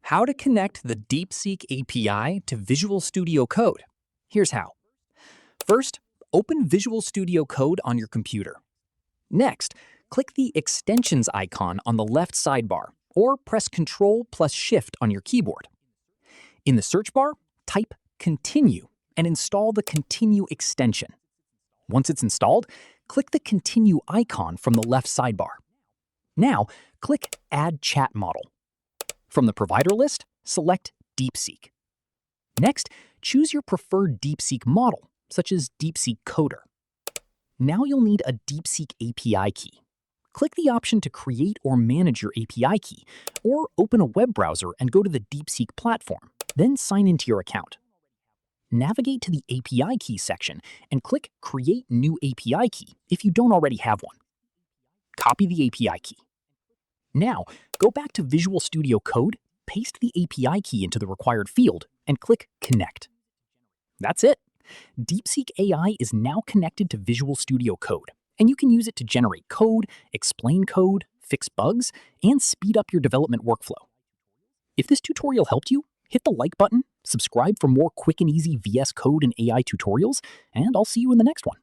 How to connect the DeepSeek API to Visual Studio Code. Here's how. First, open Visual Studio Code on your computer. Next, click the Extensions icon on the left sidebar, or press Ctrl plus Shift on your keyboard. In the search bar, type Continue and install the Continue extension. Once it's installed, click the Continue icon from the left sidebar. Now, click Add Chat Model. From the provider list, select DeepSeek. Next, choose your preferred DeepSeek model, such as DeepSeek Coder. Now you'll need a DeepSeek API key. Click the option to create or manage your API key, or open a web browser and go to the DeepSeek platform, then sign into your account. Navigate to the API key section and click Create New API Key if you don't already have one. Copy the API key. Now, go back to Visual Studio Code, paste the API key into the required field, and click Connect. That's it. DeepSeek AI is now connected to Visual Studio Code, and you can use it to generate code, explain code, fix bugs, and speed up your development workflow. If this tutorial helped you, hit the like button, subscribe for more quick and easy VS Code and AI tutorials, and I'll see you in the next one.